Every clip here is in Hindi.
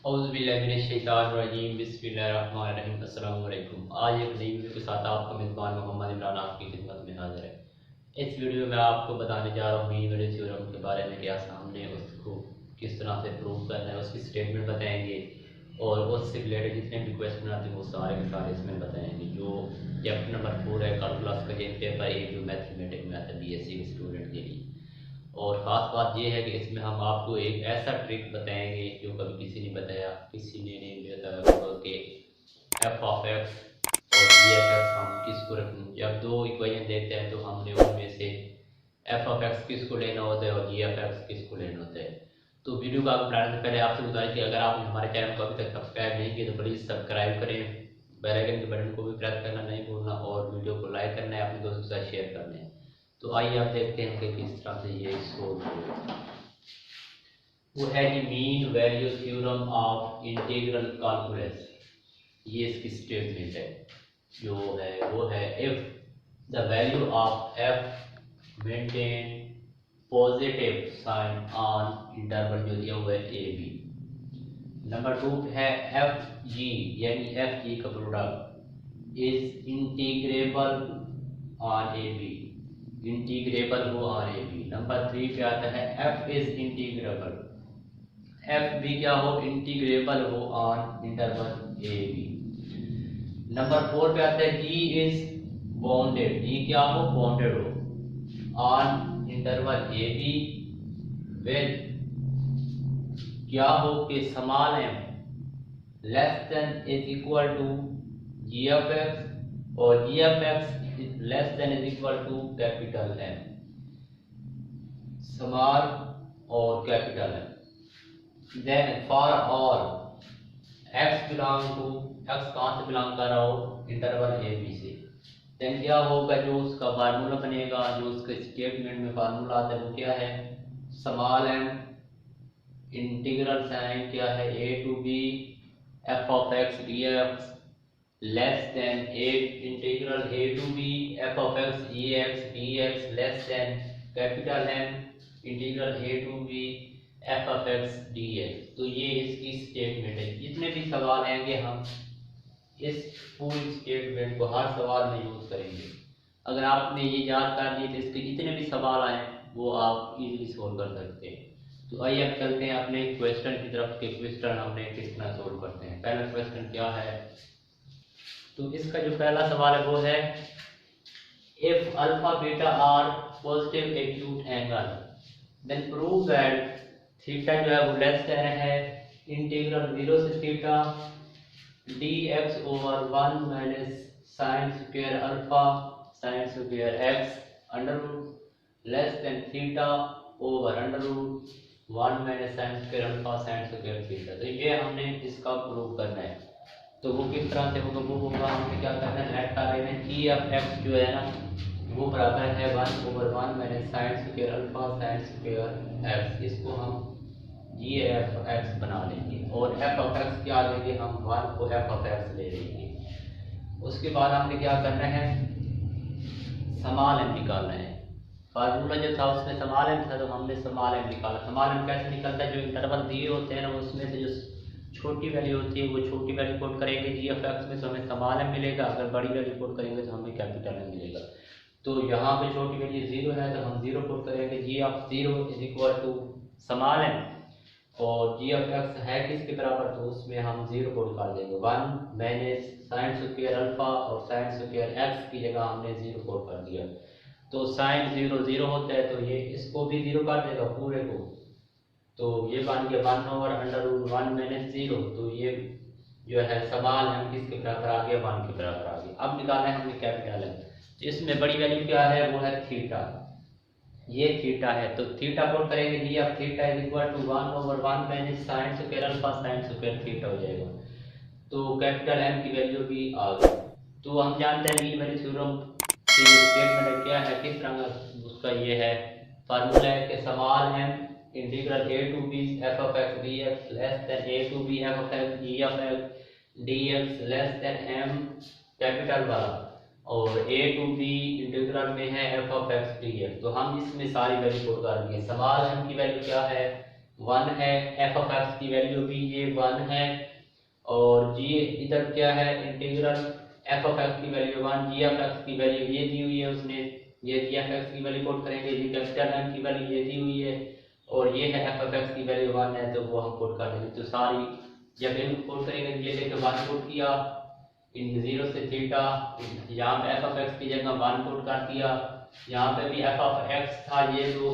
औज़ुबिल्लाहिमिनश्शैतानिर्रजीम बिस्मिल्लाहिर्रहमानिर्रहीम अस्सलाम वालेकुम। आज एक नई वीडियो के साथ आपका मेज़बान मोहम्मद इमरान आपकी खिदमत में हाज़िर है। इस वीडियो में आपको बताने जा रहा हूँ मीन वैल्यू थ्योरम के बारे में, क्या हमने उसको किस तरह से प्रूव करना है, उसकी स्टेटमेंट बताएंगे और उससे रिलेटेड जितने भी क्वेश्चन आते हैं वो सारे के सारे इसमें बताएंगे। जो चैप्टर नंबर 4 है कैलकुलस का, ये पेपर 1 जो मैथमेटिक्स में आता है बीएससी के स्टूडेंट के लिए। और ख़ास बात यह है कि इसमें हम आपको एक ऐसा ट्रिक बताएंगे जो कभी किसी ने बताया, किसी ने नहीं बताया होगा कि एफ ऑफ एक्स और जी एफ एक्स हम किसको रखें। जब दो इक्वेशन देते हैं तो हमने उनमें से एफ ऑफ एक्स किसको लेना होता है और जी एफ एक्स किसको लेना होता है। तो वीडियो को आगे बढ़ाने से पहले आपसे गुजारिश कि अगर आपने हमारे चैनल को अभी तक सब्सक्राइब नहीं किया तो प्लीज़ सब्सक्राइब करें, बेल आइकन के बटन को भी प्रेस करना नहीं भूलना और वीडियो को लाइक करना है, अपने दोस्तों के साथ शेयर करना है। तो आइए आप देखते हैं कि किस तरह से ये सोल्व होगा। वो है कि mean value theorem of integral calculus. ये इसकी स्टेटमेंट है जो है वो है if the value of F maintain positive sign on interval जो दिया हुआ है ए बी। नंबर 2 है एफ जी यानी एफ जी का product is integrable on A B, integrable हो ऑन ए बी। नंबर 3 पे आता है एफ इज इंटीग्रेबल, एफ भी क्या हो इंटीग्रेबल हो on interval A B. Number 4 पे आता है जी इज बाउंडेड, जी क्या हो बाउंडेड हो on interval A B with क्या हो कि small M less than is equal to G F X और G F X less than is equal to capital M, small और capital M. Then for all X belong to, X कहाँ से बिलोंग कर रहा हो इंटरवल ए बी से, देन क्या होगा जो उसका फार्मूला बनेगा, जो उसके स्टेटमेंट में फार्मूला आता है वो क्या है स्मॉल एम इंटीग्रल साइन क्या है A to B F of X D X less than A integral A to B F of X E X D X less than capital M integral A to B F of X D X. तो ये इसकी स्टेटमेंट है। जितने भी सवाल आएंगे हम इस पूरी स्टेटमेंट को हर सवाल में यूज करेंगे। अगर आपने ये याद कर लिए तो इसके जितने भी सवाल आए वो आप इजीली सोल्व कर सकते हैं। तो आइए अब चलते हैं अपने क्वेश्चन की तरफ के क्वेश्चन हमने किस तरह सोल्व करते हैं। पहला क्वेश्चन क्या है, तो इसका जो पहला सवाल है वो है if alpha beta are positive acute angle then prove that theta जो है वो लेस देन है इंटीग्रल 0 से theta D X over 1 minus sine square alpha sine square X under root less than theta over under root 1 minus sine square alpha sine square theta. तो ये हमने इसका प्रूव करना है। तो वो किस तरह से होगा, वो होगा हमने क्या करना है लेट कर रहे हैं जी एफ एक्स जो है ना वो बराबर है 1 over 1 minus sine square alpha sine square x. इसको हम जी एफ एक्स बना लेंगे और एफ ऑफ एक्स क्या लेंगे हम 1 को एफ ऑफ एक्स ले लेंगे। उसके बाद हमने क्या करना है स्मॉल एम निकालना है। फार्मूला जो था उसमें स्मॉल एम था तो हमने स्मॉल एम निकाला। स्मॉल एम कैसे निकलता है, जो इंटरवल दिए होते हैं ना उसमें से जो छोटी वैल्यू होती है वो छोटी वैल्यू कोड करेंगे जी एफ एक्स में तो हमें स्मॉल एम मिलेगा, अगर बड़ी वैल्यू कोड करेंगे तो हमें कैपिटल एम मिलेगा। तो यहाँ पे छोटी वैल्यू 0 है तो हम 0 कोड करेंगे, G of 0 is equal to small M और जी ऑफ एक्स है किसके बराबर तो उसमें हम 0 कोड कर देंगे 1 माइनस साइन स्क्वायर अल्फा और साइन स्क्वायर एक्स की जगह हमने 0 कोड कर दिया। तो साइन 0 0 होता है तो ये इसको भी 0 कर देगा पूरे को, तो ये बन गया 1 ओवर अंडर रूट 1 माइनस 0। तो ये जो है सवाल हम किसके बराबर आ गया 1 के बराबर आ गया। अब निकालना है हमने कैपिटल है, तो इसमें बड़ी वैल्यू क्या है वो है थीटा, ये थीटा है तो थीटा कोड करेंगे जी अब theta is equal to 1 over 1 minus sine square alpha sine square theta हो जाएगा। तो कैपिटल एम की वैल्यू भी आ गई। तो हम जानते हैं मीन वैल्यू थ्योरम की स्टेटमेंट क्या है, किस तरह उसका ये है फार्मूला है कि small M integral A to B F of X D X less than A to B F of X G of X D X less than M capital वाला और ए टू बी इंटीग्रल में है F of X D X. तो हम इसमें सारी वैल्यू पुट कर देंगे। स्मॉल एम की वैल्यू क्या है 1 है, एफ ऑफ एक्स की वैल्यू भी ये 1 है, और जी इधर क्या है इंटीग्रल एफ ऑफ एक्स की वैल्यू 1, जी ऑफ एक्स की वैल्यू ये दी हुई है उसने, ये जी ऑफ एक्स की वैल्यू पुट करेंगे, जी कैपिटल एम की वैल्यू ये दी हुई है, और ये है एफ ऑफ एक्स की वैल्यू 1 है, तो वो हम पुट कर देंगे। तो सारी जब इन पुट करेंगे, ये लेके 1 पुट किया इन 0 से थीटा, यहाँ पे एफ ऑफ एक्स की जगह 1 पुट कर दिया, यहाँ पे भी एफ ऑफ एक्स था, ये जो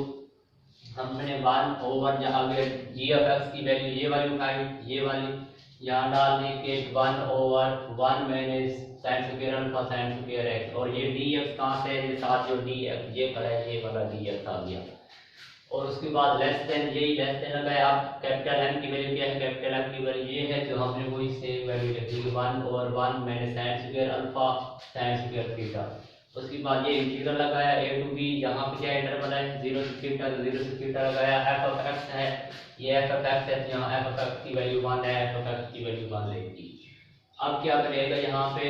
हमने 1 ओवर जहाँ आगे जी ऑफ एक्स की वैल्यू ये वाली उठाई, ये वाली यहाँ डालने के 1 over 1 minus sine square alpha sine square x, और ये डी एक्स कहाँ से है, साथ जो डी एक्स ये खड़ा है, ये वाला डी एक्स आ गया, और उसके बाद लेस देन, यही लेस देन लगाया। आप कैपिटल एम की वैल्यू क्या है, कैपिटल एम की वैल्यू ये है, तो हमने वही सेम वैल्यू लिखी 1 over 1 minus sine square alpha sine square theta. उसके बाद ये इंटीग्रल लगाया ए टू बी, यहाँ पे क्या इंटरवल है 0 से थीटा, तो 0 से थीटा लगाया, एफ ऑफ एक्स है, ये एफ ऑफ एक्स है, तो यहाँ एफ ऑफ एक्स की वैल्यू 1 है, एफ ऑफ एक्स की वैल्यू 1 लेगी। अब क्या करेगा यहाँ पे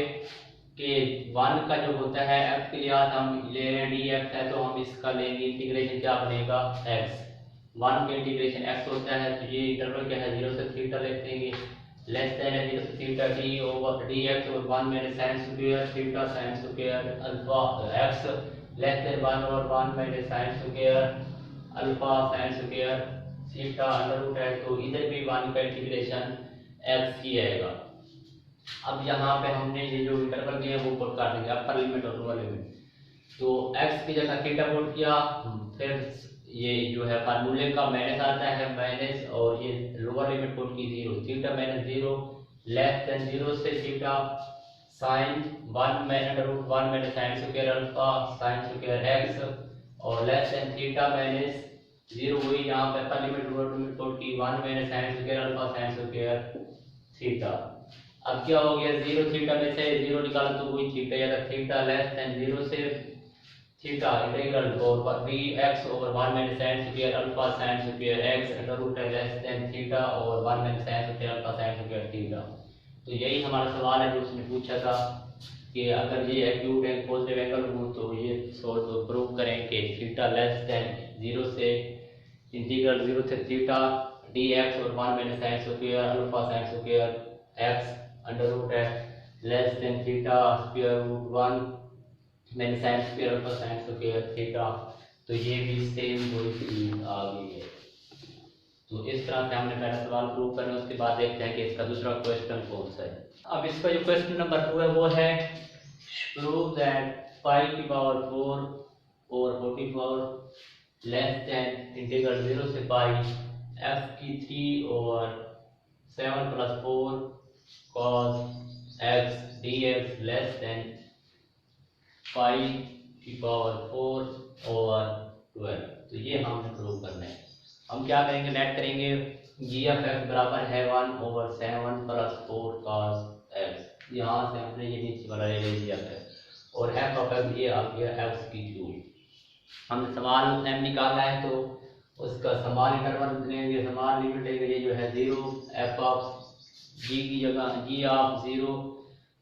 कि 1 का जो होता है x के लिहाज हम ले रहे हैं डी एक्स है, तो हम इसका लेंगे इंटीग्रेशन, क्या बनेगा x, 1 के इंटीग्रेशन x होता है, तो ये इंटरवल क्या है 0 से थीटा ले देंगे, लेस देन है 0 से theta D over D X और 1 minus sine square theta sine square alpha x, less than 1 over 1 minus sine square alpha sine square theta under root है, तो इधर भी 1 का इंटीग्रेशन x ही आएगा। अब यहाँ पे हमने ये जो इंटरवल दिया है वो पुट कर देंगे, अपर लिमिट और लोअर लिमिट, तो x की जगह थीटा पुट किया, फिर ये जो है फार्मूले का माइनस आता है माइनस, और ये लोअर लिमिट पुट की 0, थीटा माइनस 0 लेस देन 0 से theta sine 1 minus root 1 minus sine square alpha sine square x, और लेस देन थीटा माइनस 0, वही यहाँ पे upper limit lower limit put की 1 minus sine square alpha sine square theta. अब क्या हो गया 0 थीटा में से 0 निकाला तो वही थीटा, या थीटा लेस देन 0 से थीटा इंटीग्रल और D X over 1 minus sine square alpha sine square X under root है लेस देन थीटा और 1 minus sine square alpha sine square theta. तो यही हमारा सवाल है जो उसने पूछा था कि अगर ये एक्यूट एंड पॉजिटिव एंगल हो तो ये सोल्व प्रूव करें कि थीटा लेस देन 0 से इंटीग्रल 0 से थीटा डी एक्स और 1 minus sine square alpha sine square X under root है less than theta square root 1 minus sine square alpha sine square theta. तो ये भी सेम वही चीज आ गई है। तो इस तरह से हमने पहला सवाल प्रूव करना, उसके बाद देखते हैं कि इसका दूसरा क्वेश्चन कौन सा है। अब इसका जो क्वेश्चन नंबर 2 है वो है प्रूव दैट पाई की पावर 4 और 44 लेस देन इंटीग्रल 0 से पाई f की 3 और 7 plus 4 cos x dx less than pi की पावर 4 और 12। तो ये हमने प्रूव करना है। हम क्या करेंगे, लेट करेंगे जी एफ एक्स बराबर है 1 ओवर 7 प्लस 4 cos x, यहाँ से हमने ये नीचे वाला ले लिया है, और एफ ऑफ एक्स ये आ गया एक्स की क्यूब। हमने समान एम निकाला है तो उसका समान इंटरवल लेंगे, समान लिमिट लेंगे, ये जो है 0 एफ ऑफ जी की जगह जी ऑफ 0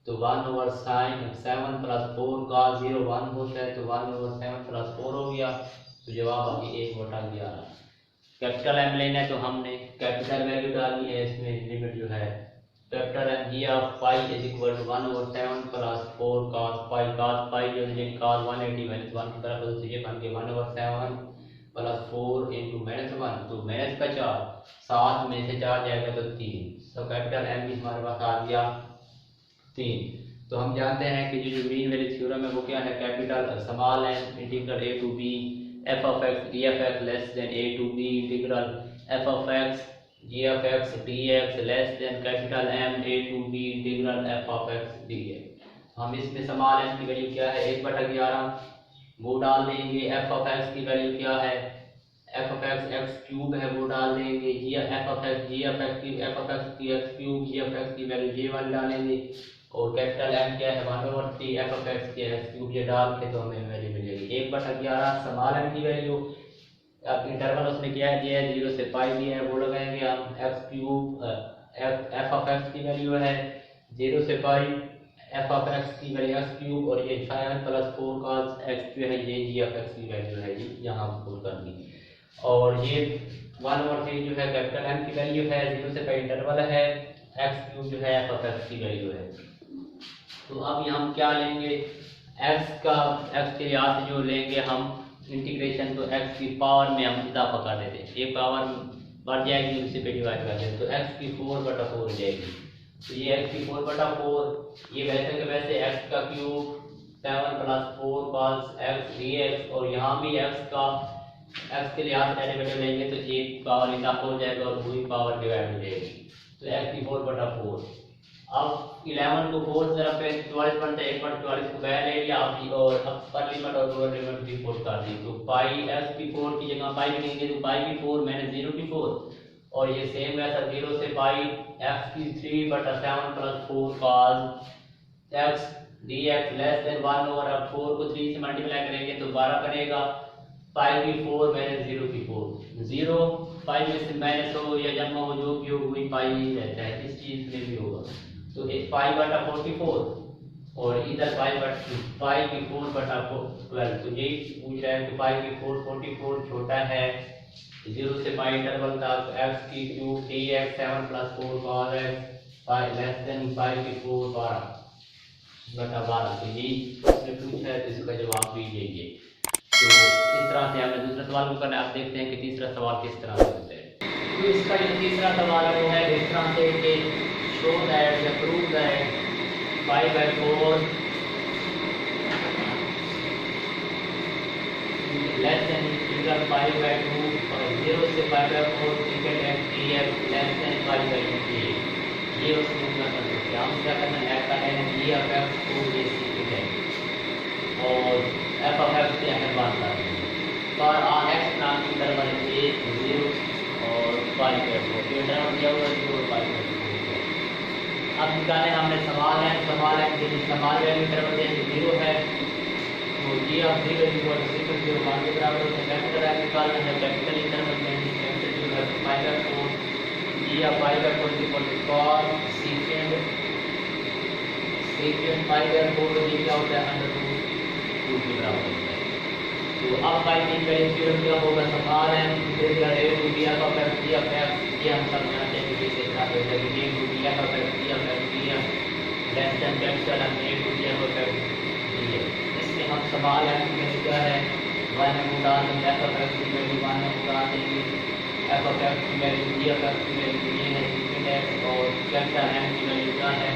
तो 1 ओवर साइन 7 प्लस 4 का 0 1 होता है, तो 1 ओवर 7 प्लस 4 हो गया, तो जवाब आ गया 1/11। कैपिटल एम लेना है तो हमने कैपिटल वैल्यू डालनी है, इसमें लिमिट जो है capital M G of pi is equal to 1 over 7 plus 4 cos pi जो है cos 180 माइनस 1 की तरफ, तो ये बन गया 1 ओवर 7 प्लस 4 इंटू -1, तो माइनस का 4 7 में से 4 जाएगा तो 3, तो कैपिटल एम भी हमारे पास आ गया 3। तो हम जानते हैं कि जो मीन वैल्यू थ्योरम है वो क्या है, capital small M integral A to B F of X D F X less than A to B integral F of X G F X D X less than capital M A to B integral F of X D X. हम इसमें स्मॉल एम की वैल्यू क्या है 1/11 वो डाल देंगे, एफ ऑफ एक्स की वैल्यू क्या है F of X X cube है वो डाल देंगे, G F of X G F X की एफ ऑफ एक्स की X cube G F X की वैल्यू ये वाली डालेंगे, और कैपिटल एम क्या है 1/3 एफ ऑफ एक्स की एक्स क्यूब ये डाल के तो हमें वैल्यू मिलेगी 1/11 स्मॉल एम की वैल्यू। अब इंटरवल उसने क्या दिया है 0 से पाई दिया है, वो लगाएंगे हम x cube F of X की वैल्यू है 0 से पाई एफ ऑफ एक्स की वैल्यू एक्स क्यूब, और ये 7 प्लस 4 cos x जो है ये जी एफ एक्स की वैल्यू है जी यहाँ पुट कर दी, और ये 1/3 जो है कैपिटल एम की वैल्यू है, 0 से पाई इंटरवल है, एक्स क्यूब जो है एफ ऑफ एक्स की वैल्यू है। तो अब यहाँ हम क्या लेंगे, एक्स के लिहाज से जो लेंगे हम इंटीग्रेशन, तो एक्स की पावर में हम इजाफा कर देते हैं, एक पावर बढ़ जाएगी उसी पे डिवाइड कर देते, तो एक्स की 4/4 हो जाएगी। तो ये एक्स की 4/4, ये वैसे के वैसे एक्स का क्यूब 7 + 4 cos x dx, और यहाँ भी एक्स के लिहाज से डेरिवेटिव लेंगे तो एक पावर इजाफा हो जाएगा और पूरी पावर डिवाइड हो जाएगी, तो एक्स की 4/4। अब 11 को 4 तरफ पे 44 बनता है, 1/44 को बाहर ले लिया आप, और अपर लिमिट और लोअर लिमिट भी पुट कर दी, तो पाई एक्स की 4 की जगह पाई लिखेंगे तो पाई की 4 माइनस 0 की 4, और ये सेम वैसा 0 से पाई एक्स की 3/7 + 4 cos x dx less than 1 over, अब 4 को 3 से मल्टीप्लाई करेंगे तो 12 बनेगा, पाई की 4 माइनस 0 की 4, 0 पाई में से माइनस हो या जमा हो जो भी हो वही पाई ही रहता है, इस चीज में भी होगा, तो एक पाई/44 और इधर पाई की 4/12, तो यही पूछ रहा है कि पाई की 4/44 छोटा है 0 से पाई इंटरवल तक x की क्यूब dx 7 + 4 cos x पाई लेस देन पाई की 4 12/12, तो यही इसने पूछा है, तो इसका जवाब भी यही है। तो इस तरह से हमें दूसरा सवाल को करना है, आप देखते हैं कि तीसरा सवाल किस तरह से होता है। तो इसका जो तीसरा सवाल है वो है इस तरह से कि शो दैट या prove that 5/4 less than integral 5/2 और 0 से 5/4 secant x dx less then 5/2, ये उसमें क्या कर सकते हैं, हम क्या करना है, ऐड कर लेना है ये ऑफ x को ये secant है और f ऑफ x क्या है बात कर रहे हैं, पर x नाम की इंटरवल 1 0 और 5/4, ये इंटरवल दिया हुआ है 0 और 5/4। अब निकालें हमने सवाल है कि सवाल वैल्यू इंटरवल है 0 है, तो ये अब 0 0 0 1 के बराबर होता है, कैपिटल है निकालना है, कैपिटल इंटरवल में कैपिटल 0 है 5/4, ये अब 5/4 cos secant 5/4, ये क्या होता है √2 के बराबर होता है। तो अब फाइंडिंग करें थ्योरम क्या होगा, सवाल है integral a to b of x dx, ये हम सब जानते हैं कि इसे क्या होता है, a to b of x dx less than capital a to b of x dx। इसमें हम सवाल है कि क्या है, y में उड़ा देंगे f ऑफ x की वैल्यू 1 में उड़ा देंगे, f ऑफ x की वैल्यू b ऑफ x की वैल्यू ये है secant x, और कैपिटल m की वैल्यू क्या है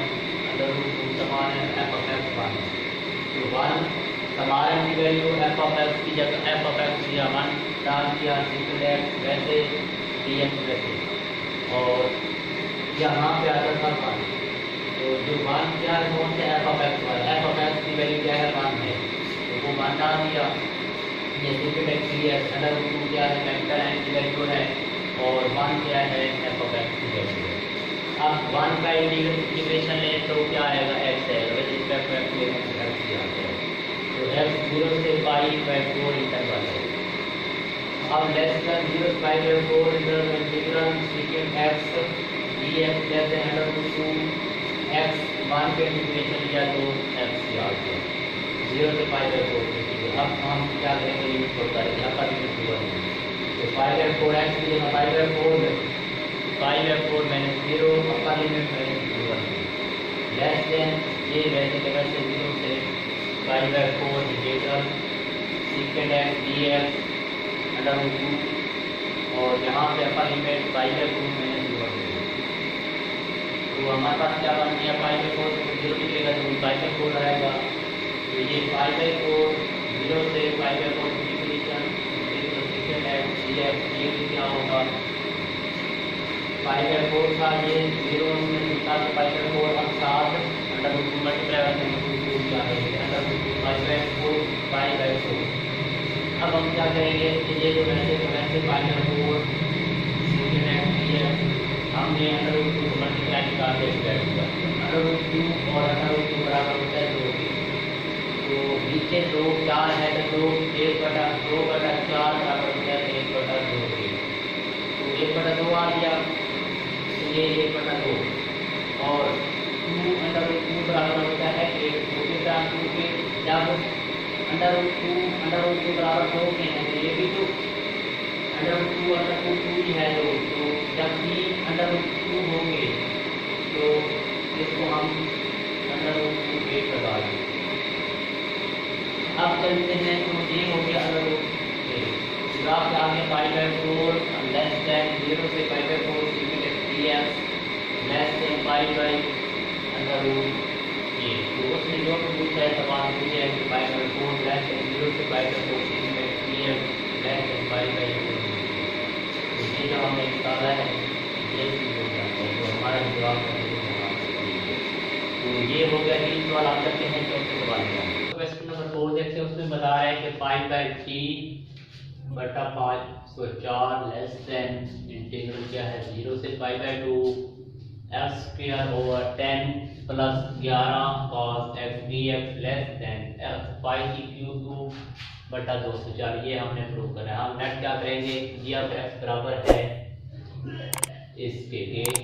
√2 समान है f ऑफ x 1, तो 1 समान की वैल्यू f ऑफ x की जगह f ऑफ x या 1 डाल दिया, secant x वैसे dx वैसे, और यहाँ पे आता था 1, तो जो 1 क्या है कौन सा f ऑफ x वाला, f ऑफ x की वैल्यू क्या है 1 है, तो वो 1 डाल दिया, ये secant x dx √2 क्या है कैपिटल M की वैल्यू है, और 1 क्या है f ऑफ x की वैल्यू है। अब 1 का इंटीग्रेशन ले तो क्या आएगा x है, विद रिस्पेक्ट टू x लेने से x ही आता है, तो x 0 से π/4 इंटरवल है। अब लेस देन 0 से π/4 integral secant x dx less than √2 x 1 के इंटीग्रेशन लिया तो x ही आ गया 0 से π/4 इंटीग्रल। अब हम क्या करेंगे, लिमिट पुट करेंगे, यहाँ पर लिमिट पुट करेंगे, तो π/4 x की जगह π/4 minus 0 upper limit minus 1 less than ये वैसे के वैसे 0 से π/4 इंटीग्रल secant x dx √2, और यहाँ पे अपर लिमिट π/4 माइनस 1, तो हमारे पास क्या बन गया π/4 0 निकलेगा तो π/4 आएगा, तो ये π/4 0 से π/4 इंटीग्रेशन secant x dx ये क्या होगा π/4 था, ये 0 में निकला तो π/4 हम 7 √2 मल्टीप्लाई √2 क्या है √2 π/4। अब हम क्या करेंगे कि ये जो वैसे π/4 secant x dx हमने √2 को मल्टीप्लाई निकाल के √2 और √2 बराबर होता है 2 के, तो नीचे 2 4 है तो 1/2/4 बराबर होता है 1/2 के, तो 1/2 आ गया, तो ये 1/2 और 2 बराबर होता है 1, 2 के साथ 2 के, जब √2 बराबर 2 के हैं तो ये भी 2, अंडर रूट 2 ही है तो जब भी अंडर रूट 2 होंगे तो इसको हम अंडर रूट 2 8 लगा देंगे। अब चलते हैं तो ये हो गया अंडर रूट 8। ग्राफ के आगे पाई बाय 4 लेस देन 0 से pi by 4 limit dx less than pi by under root 8। तो उसने जो पूछा है सवाल पूछा है कि पाई बाय 4 लेस देन 0 से pi by 4 limit dx less than pi by 4। तो ये जो हमने निकाला है ये हो जाता है तो हमारा जवाब है। तो ये हो गया 3 सवाल। आप करते हैं चौथे सवाल का। क्वेश्चन नंबर 4 देखते हैं, उसमें बता रहा है कि पाई बाय 3 बटा 504 लेस देन इंटीग्रल क्या है 0 से pi by 2 X square over 10 plus 11 cos x dx less than X pi की क्यूब बटा 204। ये हमने प्रूव करना है। हम नेट क्या करेंगे, जी ऑफ एक्स बराबर है इसके 1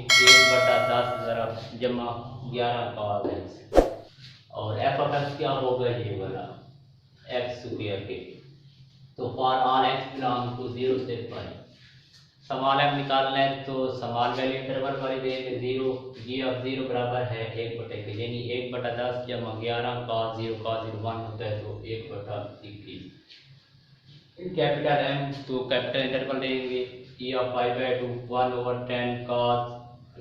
बटा 10 ज़रा जमा 11 cos x और एफ ऑफ एक्स क्या होगा ये वाला एक्स स्क्वायर के। तो for all X belong to 0 से पाई स्मॉल एम निकालना है तो स्मॉल वैल्यू इंटरवल वाली देंगे 0 जी ऑफ 0 बराबर है 1 बटे के यानी 1 बटा 10 जमा 11 cos 0 1 होता है तो 1 बटा 21। कैपिटल एम तो कैपिटल इंटरवल देंगे ई of pi by 2 1 over 10 cos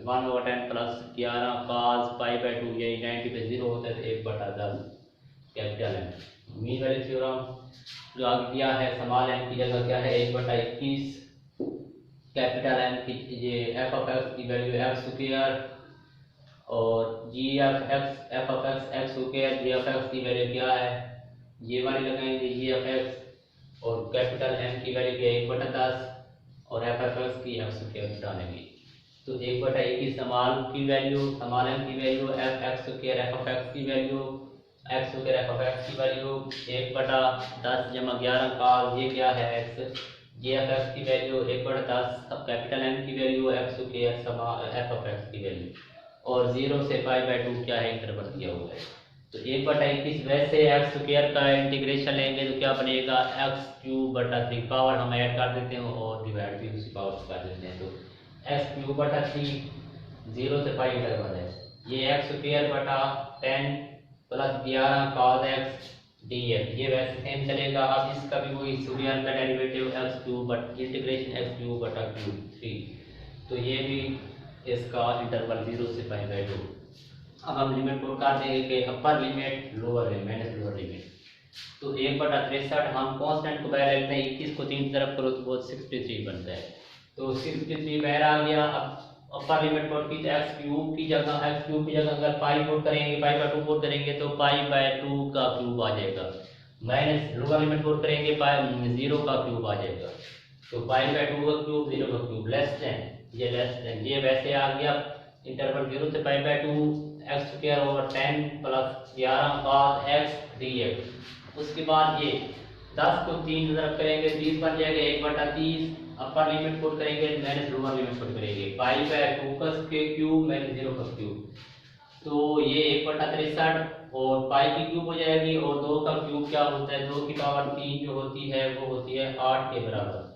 1 over 10 plus 11 cos pi by 2 यही 90 पे 0 होता है तो 1 बटा 10 capital M. Mean value theorem जो आगे दिया है स्मॉल एम की जगह क्या है 1 बटा 21 कैपिटल एम की ये एफ ऑफ एक्स की वैल्यू एक्स स्क्वायर और G F X F of X X square G F X की वैल्यू क्या है ये वाली लगाएंगे जी एफ एक्स और कैपिटल एम की वैल्यू क्या 1 बटा 10 और एफ ऑफ एक्स की एक्स स्क्वायर डालेंगे तो 1 बटा 21 स्मॉल की वैल्यू स्मॉल एम की value F X square F of X की value X square F of X की वैल्यू 1 बटा 10 जमा 11 का ये क्या है एक्स जी एफ एक्स की वैल्यू 1 बटा 10 अब कैपिटल एम की value X square F of X की वैल्यू और 0 से पाई बाय 2 क्या है इंटरवल दिया हुआ है। तो 1 बटा 21 वैसे एक्स स्क्वायर का इंटीग्रेशन लेंगे तो क्या बनेगा एक्स क्यूब बटा 3 पावर हम ऐड कर देते हैं और डिवाइड भी उसी पावर से कर देते हैं तो एक्स क्यूब बटा 3 0 से पाई इंटरवल है ये एक्स स्क्वायर बटा 10 प्लस 11 cos x dx ये वैसे सेम चलेगा। अब इसका भी वही सूर्यान का derivative x cube but integration x cube बटा क्यूब 3 तो ये भी इसका इंटरवल 0 से पाई बाय 2। अब हम लिमिट पुट कर देंगे कि अपर limit lower limit minus lower limit तो 1 बटा 63 हम कांस्टेंट को बाहर लेते हैं 21 को 3 तरफ करो तो वो 63 बनता है तो 63 बाहर आ गया। अब अपर लिमिट पुट की तो एक्स क्यूब की जगह अगर पाई पुट करेंगे पाई बाय 2 पुट करेंगे तो पाई बाय 2 का क्यूब आ जाएगा माइनस लोअर लिमिट पुट करेंगे पाई 0 का क्यूब आ जाएगा तो पाई बाय 2 का क्यूब 0 का क्यूब लेस देन ये वैसे आ गया इंटरवल 0 से pi by 2 X square over 10 plus 11 cos x dx। उसके बाद ये 10 को 3 तरफ करेंगे 30 बन जाएगा 1 बटा 30 अपर लिमिट पुट करेंगे माइनस लोअर लिमिट पुट करेंगे पाई बाय 2 का क्यूब माइनस 0 का क्यूब तो ये 1 बटा 63 और पाई की क्यूब हो जाएगी और 2 का क्यूब क्या होता है 2 की पावर 3 जो होती है वो होती है 8 के बराबर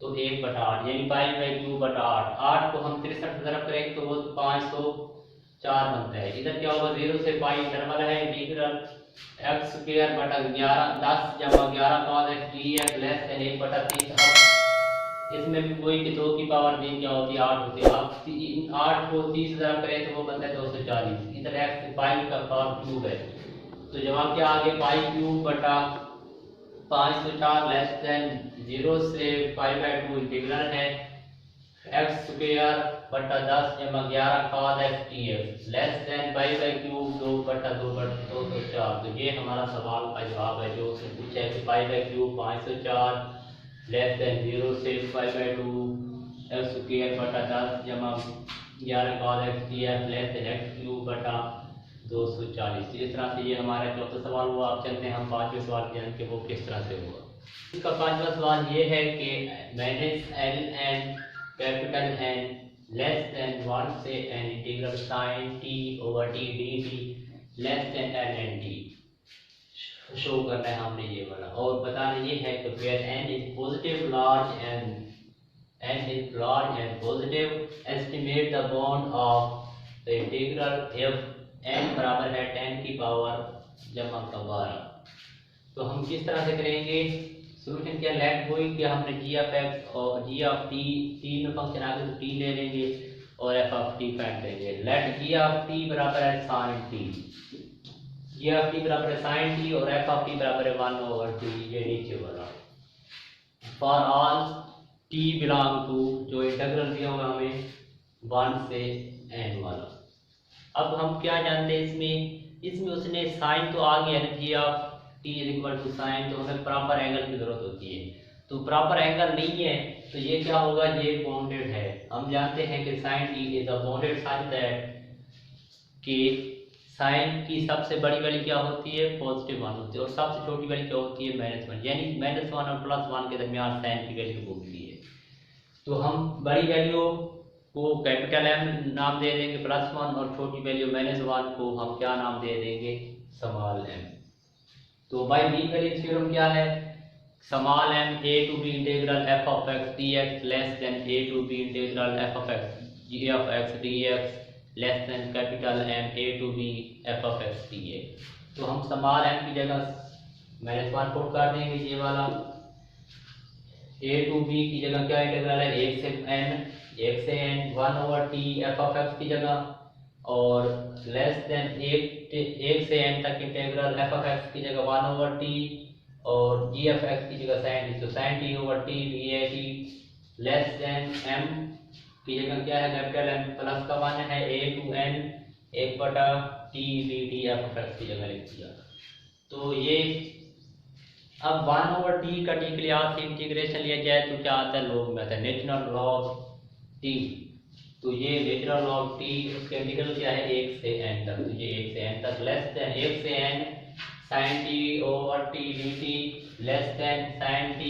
तो 1 बटा 8 यानी पाई बाय क्यूब बटा 8 को हम 63 की तरफ करेंगे तो वो 504 बनता है। इधर क्या होगा 0 से पाई इंटरवल है इंटीग्रल एक्स स्क्वायर बटा 11 10 जमा 11 cos x dx less than 1 बटा 30। इसमें भी वही कि 2 की पावर 3 क्या होती है 8 होती है। अब 8 को 30 तरफ करें तो वो बनता है 240 इधर एक्स पाई का पावर क्यूब है तो जवाब क्या आ गया पाई क्यूब बटा 504 लेस देन 0 से पाई बाय 2 इंटीग्रल है एक्स स्क्वायर बटा 10 जमा 11 cos x dx less than pi bye cube 2 बटा 204। तो ये हमारा सवाल का जवाब है जो उसने पूछा है कि pi by cube 504 less than 0 से पाई बाय 2 एक्स स्क्वायर बटा 10 जमा 11 cos x dx less than x cube बटा 240। इस तरह से ये हमारा चौथा सवाल हुआ। अब चलते हैं हम पांचवें सवाल की जान के वो किस तरह से हुआ। इसका पांचवा सवाल ये है कि minus L N capital N less than 1 से N integral sine T over T D T less than L N T show करना है हमने ये वाला और बताना ये है कि where N is positive large and n is large and positive, estimate the bond of the integral f n बराबर है 10 की पावर जमा का 12। तो हम किस तरह से करेंगे सोल्यूशन? क्या लेट गोइंग कि हमने जी ऑफ एक्स और जी ऑफ टी, टी में फंक्शन आ गए तो टी ले लेंगे और एफ ऑफ टी फाइंड करेंगे। लेट जी ऑफ टी बराबर है sine T, G of T बराबर है साइन टी और एफ ऑफ टी बराबर है 1/t, ये नीचे वाला। For all T belong to, जो इंटीग्रल दिया हुआ हमें 1 से n वाला। अब हम क्या जानते हैं इसमें उसने साइन तो आ गया ना, G of T is equal to sine, तो हमें प्रॉपर एंगल की जरूरत होती है। तो प्रॉपर एंगल नहीं है तो ये क्या होगा, ये बाउंडेड है। हम जानते हैं कि sine t is a bounded such that कि साइन की सबसे बड़ी वैल्यू क्या होती है, पॉजिटिव 1 होती है, और सबसे छोटी वैल्यू क्या होती है, -1, यानी -1 और +1 के दरमियान साइन की वैल्यू होती है। तो हम बड़ी वैल्यू को कैपिटल एम नाम दे देंगे +1 और छोटी वैल्यू -1 को हम क्या नाम दे देंगे, स्मॉल एम। तो बाय मीन वैल्यू थ्योरम क्या है, small m a to b integral f of x dx less than a to b integral f of x g of x dx less than capital M a to b f of x dx। तो हम स्मॉल m की जगह -1 पुट कर देंगे, ये वाला a टू b की जगह क्या इंटीग्रल है, 1 से n 1/t f of x की जगह, और लेस देन 1 से n तक इंटीग्रल f of x की जगह 1/t और g of x की जगह sin t, तो sin t/t dt less then m की जगह क्या है, कैपिटल M प्लस का मान है a to n 1/t dt f of x की जगह लिख दिया। तो ये अब 1/t का t के लिहाज से इंटीग्रेशन लिया जाए तो क्या आता है, log में आता है, नेचुरल log t। तो ये नेचुरल log t उसका इंटीग्रल क्या है, 1 से n तक, तो ये 1 से n तक लेस देन 1 से n sin t/t dt less then sin t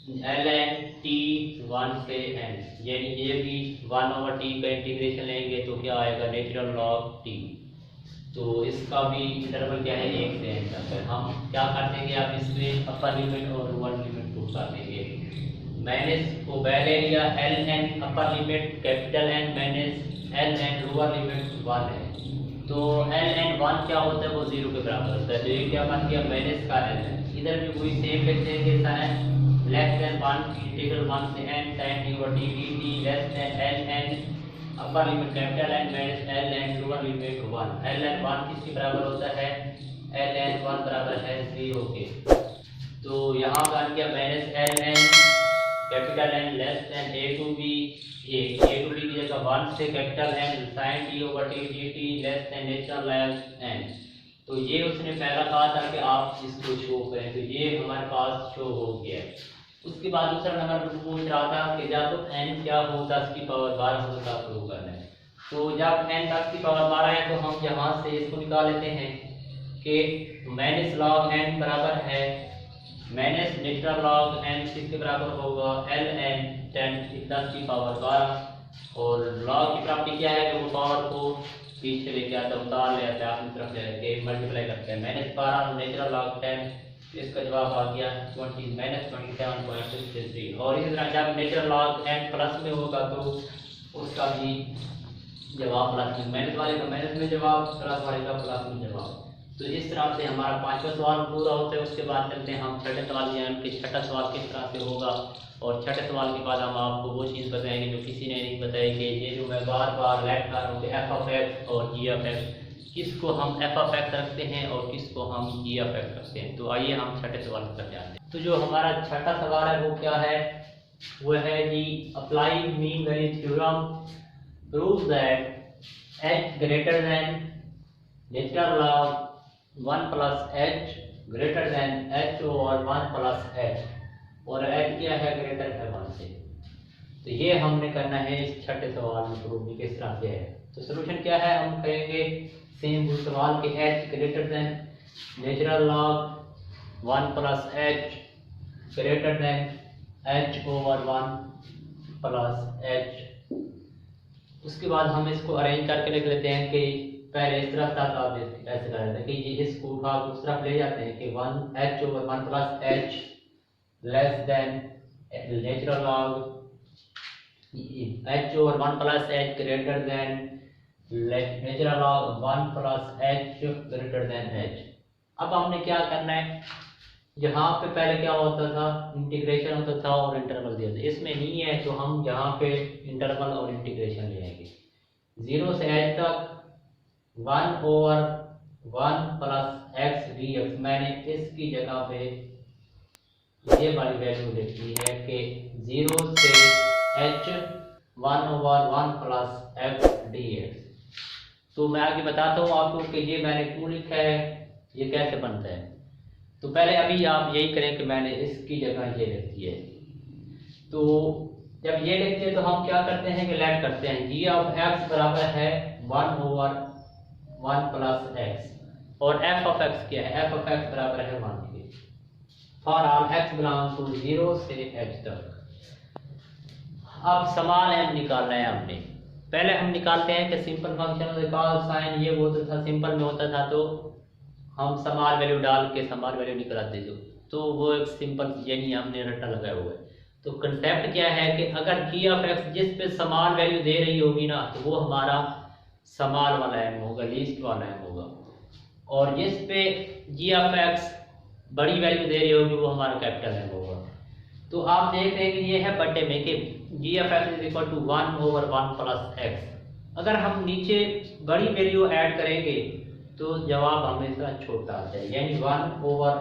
ln t 1 से n, यानी ये भी 1/t का इंटीग्रेशन लेंगे तो क्या आएगा, नेचुरल log t। तो इसका भी इंटरवल क्या है, 1 से n तक है। हम क्या कर देंगे, आप इसमें अपर लिमिट और लोअर लिमिट पुट कर देंगे। माइनस को पहले लिया ln upper limit capital N minus ln lower limit 1 है, तो ln 1 क्या होता है, वो 0 के बराबर होता है, तो ये क्या बन गया, माइनस का ln। इधर भी वही सेम लिख देंगे, sin लेस देन 1 इंटीग्रल 1 से n sin t/t dt less then ln upper limit capital N minus ln lower limit 1। ln 1 किसके बराबर होता है, ln 1 बराबर है 0 के। तो यहाँ बन गया minus ln capital N less than a to b की जगह 1 से capital N sin t/t dt less than natural log n। तो ये उसने पहला कहा था कि आप इसको शो करें, तो ये हमारे पास शो हो गया। उसके बाद दूसरा नंबर पर पूछ रहा था कि जब n क्या हो 10 की पावर 12 हो तो प्रूव करना है। तो जब n 10 की पावर 12 है तो हम यहाँ से इसको निकाल लेते हैं कि माइनस log n बराबर है माइनस नेचुरल log n किसके बराबर होगा, ln 10 की पावर 12, और log की प्रॉपर्टी क्या है कि वो पावर को पीछे लेके आता है, उतार ले आता है, अपनी तरफ लेके मल्टीप्लाई करते हैं। -12 नेचुरल log 10, इसका जवाब आ गया -27.63। और इसी तरह जब नेचुरल log n प्लस में होगा तो उसका भी जवाब प्लस में, माइनस वाले का माइनस में जवाब, प्लस वाले का प्लस में जवाब। तो इस तरह से हमारा 5वां सवाल पूरा होता है। उसके बाद चलते हैं हम छठे सवाल यानी कि छठा सवाल किस तरह से होगा, और छठे सवाल के बाद हम आपको वो चीज़ बताएंगे जो किसी ने नहीं बताई कि ये जो मैं बार बार लेट कर रहा हूँ कि एफ ऑफ एक्स और जी ऑफ एक्स, किसको हम एफ ऑफ एक्स रखते हैं और किसको हम जी ऑफ एक्स रखते हैं। तो आइए हम छठे सवाल पर जाते हैं। तो जो हमारा छठा सवाल है वो क्या है, वो है जी apply mean value theorem proves that H greater than natural log 1 plus H greater than H और 1 प्लस एच, और एच क्या है, ग्रेटर है 1 से। तो ये हमने करना है इस छठे सवाल में प्रूव किस तरह से है। तो सोल्यूशन क्या है, हम करेंगे सेम वो सवाल के H greater than natural log 1 plus H greater than H over 1 plus H. उसके बाद हम इसको अरेंज करके लिख लेते हैं कि पहले इस तरफ तक आप ऐसे कर लेते हैं कि ये इसको उठा उस तरफ ले जाते हैं कि 1 H over 1 plus H less than natural log h over 1 plus h greater than natural log 1 plus h greater than h। अब हमने क्या करना है, यहाँ पे पहले क्या होता था, इंटीग्रेशन होता था और इंटरवल दिया था, इसमें नहीं है तो हम यहाँ पे इंटरवल और इंटीग्रेशन ले आएंगे। 0 से h तक 1 over 1 plus x dx, मैंने इसकी जगह पे ये वाली वैल्यू लिखी है कि 0 से h 1 over 1 plus x dx। तो मैं आगे बताता हूँ आपको कि ये मैंने क्यों लिखा है, ये कैसे बनता है। तो पहले अभी आप यही करें कि मैंने इसकी जगह ये लिख दी है। तो जब ये लिखते हैं तो हम क्या करते हैं कि लेट करते हैं, g ऑफ x बराबर है 1 over 1 plus x, और f ऑफ x क्या है, f ऑफ x बराबर है 1 के। For all x belong to 0 से h तक। अब समान m निकालना है हमने। पहले हम निकालते हैं कि सिंपल फंक्शन कॉस साइन ये वो था, सिंपल में होता था तो हम समान वैल्यू डाल के समान वैल्यू निकालते थे, तो वो एक सिंपल यानी हमने रट्टा लगाया हुआ है। तो कंसेप्ट क्या है कि अगर g ऑफ x जिस पे समान वैल्यू दे रही होगी ना तो वो हमारा समान वाला m होगा, लीस्ट वाला m होगा, और जिस पे g ऑफ x बड़ी वैल्यू दे रही होगी वो हमारा कैपिटल m होगा। तो आप देख रहे हैं कि ये है बटे में कि g of x is equal to 1 over 1 plus x। अगर हम नीचे बड़ी वैल्यू ऐड करेंगे तो जवाब हमेशा छोटा आता है, यानी 1 over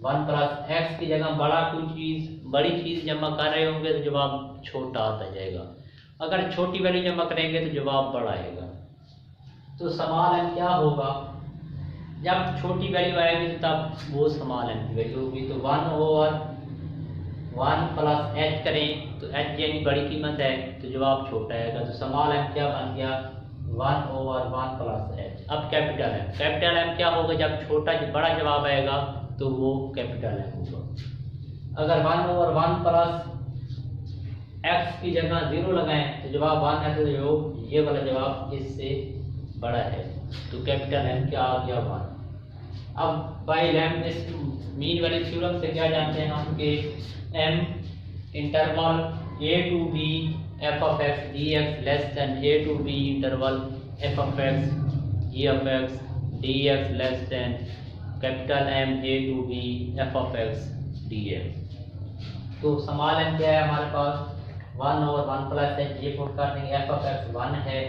1 plus x की जगह बड़ा कोई चीज़ बड़ी चीज़ जमा कर रहे होंगे तो जवाब छोटा आता जाएगा, अगर छोटी वैल्यू जमा करेंगे तो जवाब बड़ा आएगा। तो समान m क्या होगा, जब छोटी वैल्यू आएगी तब वो समान m की वैल्यू होगी। तो 1 over 1 plus h करें तो h यानी बड़ी कीमत है तो जवाब छोटा आएगा। तो समान m क्या बन गया, 1 over 1 plus h। अब कैपिटल M क्या होगा, जब छोटा बड़ा जवाब आएगा तो वो कैपिटल M होगा। अगर 1 over 1 plus x की जगह 0 लगाएं तो जवाब 1 है, तो ये वाला जवाब इससे बड़ा है, तो कैपिटल M क्या आ गया 1। अब बाय लैम इस मीन वाली थ्योरम से क्या जानते हैं हम कि m interval a to b f of x dx less than a to b interval f of x g of x dx less than capital M a to b f of x dx। तो समान m क्या है हमारे पास, 1 over 1 plus h, ये पुट कर देंगे, f of x 1 है,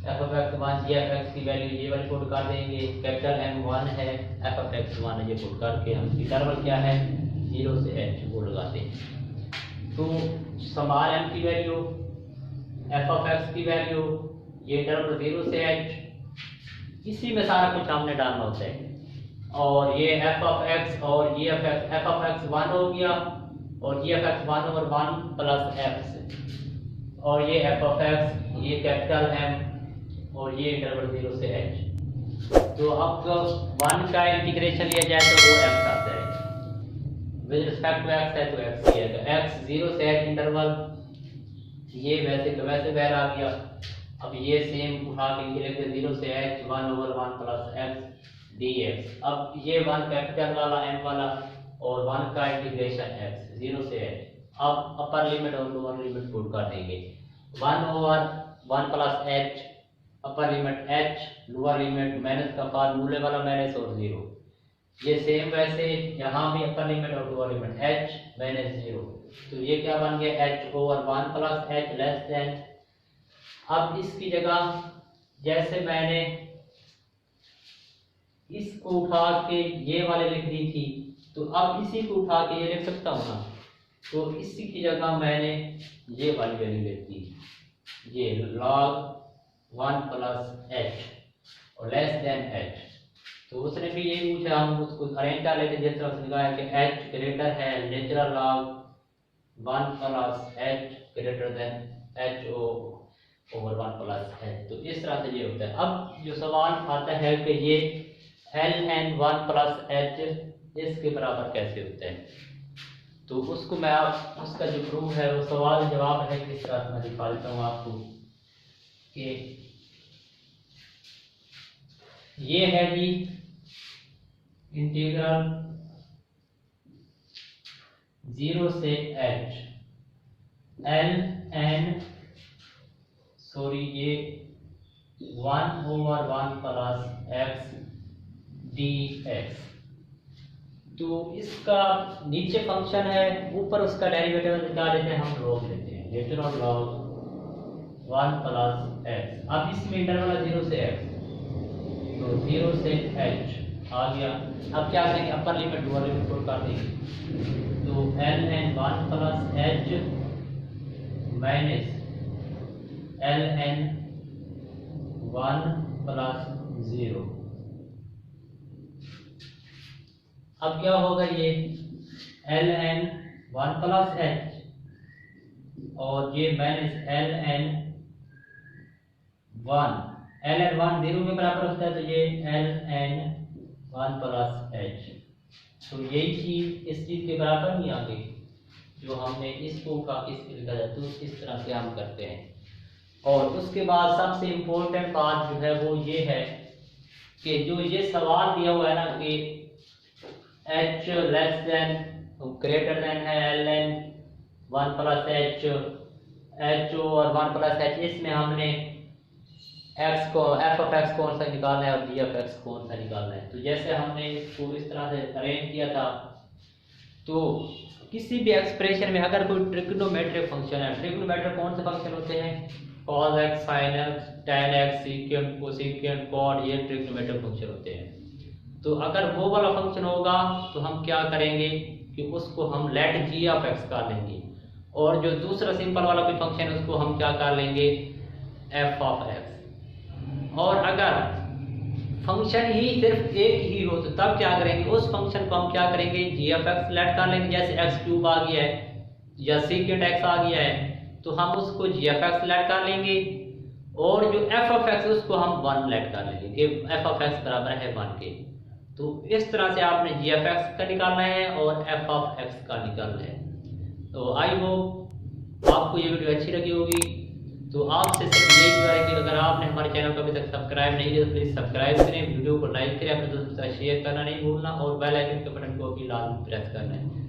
f of x 1, g of x की वैल्यू ये वाली पुट कर देंगे, कैपिटल M 1 है, f of x 1 है, ये पुट करके हम इंटरवल क्या है 0 से h वो लगाते हैं। तो समान m की वैल्यू, f of x की वैल्यू, ये इंटरवल 0 से h, इसी में सारा कुछ हमने डालना होता है। और ये f of x और g of x, f of x 1 हो गया और g of x 1 over 1 plus x, और ये f of x, ये कैपिटल M और ये इंटरवल 0 से h। तो अब 1 का इंटीग्रेशन लिया जाए तो वो x आता है, विद रिस्पेक्ट टू x है तो x ही है, x 0 से h इंटरवल, ये वैसे का वैसे बाहर आ गया। अब ये सेम उठा के लिख दे 0 से h 1 over 1 plus x dx। अब ये 1 कैपिटल वाला m वाला और 1 का इंटीग्रेशन x 0 से h। अब अपर लिमिट और लोअर लिमिट पुट कर देंगे, 1 over 1 plus h, upper limit h, lower limit minus का फार्मूले वाला माइनस और 0, ये सेम वैसे यहाँ भी अपर लिमिट और लोअर लिमिट h माइनस 0। तो ये क्या बन गया h over 1 plus h less then. अब इसकी जगह जैसे मैंने इसको उठा के ये वाले लिख दी थी, तो अब इसी को उठा के ये लिख सकता हूँ ना, तो इसी की जगह मैंने ये वाली वैल्यू लिख दी, ये log 1 plus h और लेस देन h। तो उसने भी यही पूछा, हम उसको अरेंज कर लेते जिस तरह से लिखा है कि h ग्रेटर है natural log 1 plus h greater than h over 1 plus h। तो इस तरह से ये होता है। अब जो सवाल आता है कि ये ln 1 plus h इसके बराबर कैसे होता है, तो उसको मैं उसका जो प्रूफ है वो सवाल जवाब है किस तरह से मैं दिखा देता हूँ आपको कि ये है जी इंटीग्रल 0 से h एल एन सॉरी ये 1/1 प्लस एक्स डी एक्स। तो इसका नीचे फंक्शन है, ऊपर उसका डेरिवेटिव निकाल लेते हैं, हम लॉग लेते हैं, नेचुरल लॉग 1 प्लस एक्स। अब इसमें इंटरवल है 0 से x, तो 0 से h आ गया। अब क्या करेंगे, upper limit lower limit put कर देंगे, तो l N 1 plus h minus L N 1 plus 0। अब क्या होगा, ये एल एन 1 प्लस h और ये minus L N 1, l N 1 0 के बराबर होता है, तो ये एल एन 1 प्लस h। तो यही चीज इस चीज के बराबर नहीं आ गई जो हमने इसको का इसके लिखा जाए, तो इस तरह से हम करते हैं। और उसके बाद सबसे इम्पोर्टेंट बात जो है वो ये है कि जो ये सवाल दिया हुआ है ना कि h less than greater than है L N 1 plus h, h और 1 प्लस h, इसमें हमने x को f ऑफ x कौन सा निकालना है और g ऑफ x कौन सा निकालना है। तो जैसे हमने इसको इस तरह से अरेंज किया था, तो किसी भी एक्सप्रेशन में अगर कोई ट्रिग्नोमेट्रिक फंक्शन है, ट्रिग्नोमेट्रिक कौन से फंक्शन होते हैं, cos x, sin x, tan x, secant, cosecant, cot, ये ट्रिग्नोमेट्रिक फंक्शन होते हैं। तो अगर वो वाला फंक्शन होगा तो हम क्या करेंगे कि उसको हम लेट g ऑफ x कर लेंगे, और जो दूसरा सिंपल वाला कोई फंक्शन है उसको हम क्या कर लेंगे, f ऑफ x। और अगर फंक्शन ही सिर्फ एक ही हो तो तब क्या करेंगे, उस फंक्शन को हम क्या करेंगे, g ऑफ x लेट कर लेंगे। जैसे x क्यूब आ गया है या सेकेंड x आ गया है, तो हम उसको g ऑफ x लेट कर लेंगे, और जो f ऑफ x उसको हम 1 लेट कर लेंगे कि f ऑफ x बराबर है 1 के। तो इस तरह से आपने g ऑफ x का निकालना है और f ऑफ x का निकालना है। तो आई होप आपको ये वीडियो अच्छी लगी होगी। तो आपसे सिर्फ यही दुआ है कि अगर आपने हमारे चैनल को अभी तक सब्सक्राइब नहीं किया तो प्लीज़ सब्सक्राइब करें, वीडियो को लाइक करें, अपने दोस्तों के साथ शेयर करना नहीं भूलना, और बेल आइकन के बटन को भी लाजमी प्रेस करना है।